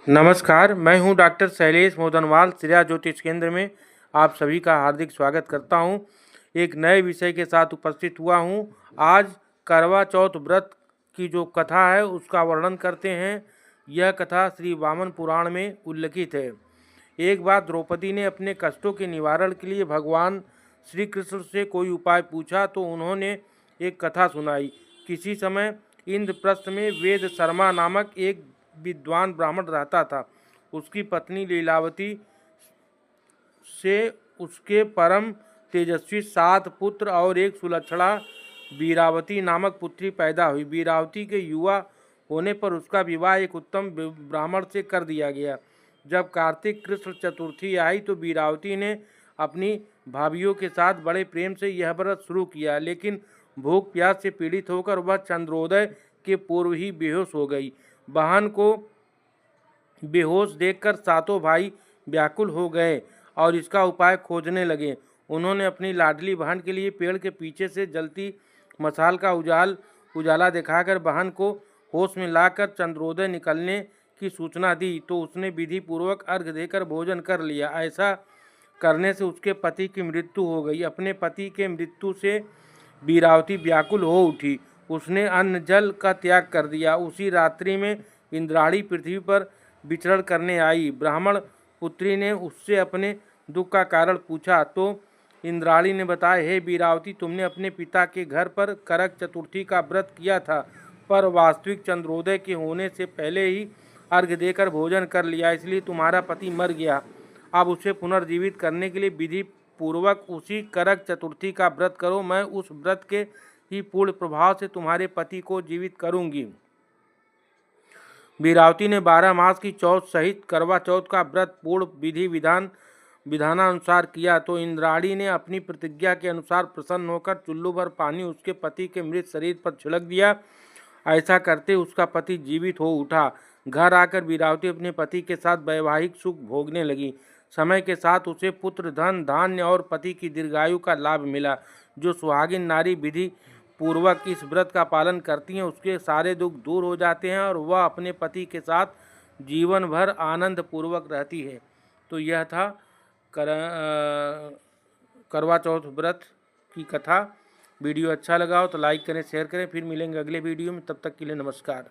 नमस्कार, मैं हूं डॉक्टर शैलेश मोदनवाल। श्रेया ज्योतिष केंद्र में आप सभी का हार्दिक स्वागत करता हूं। एक नए विषय के साथ उपस्थित हुआ हूं। आज करवा चौथ व्रत की जो कथा है उसका वर्णन करते हैं। यह कथा श्री वामन पुराण में उल्लिखित है। एक बार द्रौपदी ने अपने कष्टों के निवारण के लिए भगवान श्री कृष्ण से कोई उपाय पूछा तो उन्होंने एक कथा सुनाई। किसी समय इंद्रप्रस्थ में वेद शर्मा नामक एक विद्वान ब्राह्मण रहता था। उसकी पत्नी लीलावती से उसके परम तेजस्वी 7 पुत्र और एक सुलक्षणा वीरावती नामक पुत्री पैदा हुई। वीरावती के युवा होने पर उसका विवाह एक उत्तम ब्राह्मण से कर दिया गया। जब कार्तिक कृष्ण चतुर्थी आई तो वीरावती ने अपनी भाभियों के साथ बड़े प्रेम से यह व्रत शुरू किया, लेकिन भूख प्यास से पीड़ित होकर वह चंद्रोदय के पूर्व ही बेहोश हो गई। बहन को बेहोश देखकर सातों भाई व्याकुल हो गए और इसका उपाय खोजने लगे। उन्होंने अपनी लाडली बहन के लिए पेड़ के पीछे से जलती मशाल का उजाला दिखाकर बहन को होश में लाकर चंद्रोदय निकलने की सूचना दी तो उसने विधि पूर्वक अर्घ्य देकर भोजन कर लिया। ऐसा करने से उसके पति की मृत्यु हो गई। अपने पति के मृत्यु से वीरावती व्याकुल हो उठी। उसने अन्न जल का त्याग कर दिया। उसी रात्रि में इंद्राणी पृथ्वी पर विचरण करने आई। ब्राह्मण पुत्री ने उससे अपने दुख का कारण पूछा तो इंद्राणी ने बताया, हे वीरावती, तुमने अपने पिता के घर पर करक चतुर्थी का व्रत किया था, पर वास्तविक चंद्रोदय के होने से पहले ही अर्घ्य देकर भोजन कर लिया, इसलिए तुम्हारा पति मर गया। अब उसे पुनर्जीवित करने के लिए विधि पूर्वक उसी करक चतुर्थी का व्रत करो। मैं उस व्रत के ही पूर्ण प्रभाव से तुम्हारे पति को जीवित करूंगी। वीरावती ने 12 मास की चौथ सहित करवा चौथ का व्रत पूर्ण विधानानुसार किया तो इंद्राणी ने अपनी प्रतिज्ञा के अनुसार प्रसन्न होकर चुल्लू भर पानी उसके पति के मृत शरीर पर छिड़क दिया। ऐसा करते उसका पति जीवित हो उठा। घर आकर वीरावती अपने पति के साथ वैवाहिक सुख भोगने लगी। समय के साथ उसे पुत्र, धन, धान्य और पति की दीर्घायु का लाभ मिला। जो सुहागिन नारी विधि पूर्वक इस व्रत का पालन करती हैं उसके सारे दुख दूर हो जाते हैं और वह अपने पति के साथ जीवन भर आनंद पूर्वक रहती है। तो यह था करवा चौथ व्रत की कथा। वीडियो अच्छा लगा हो तो लाइक करें, शेयर करें। फिर मिलेंगे अगले वीडियो में, तब तक के लिए नमस्कार।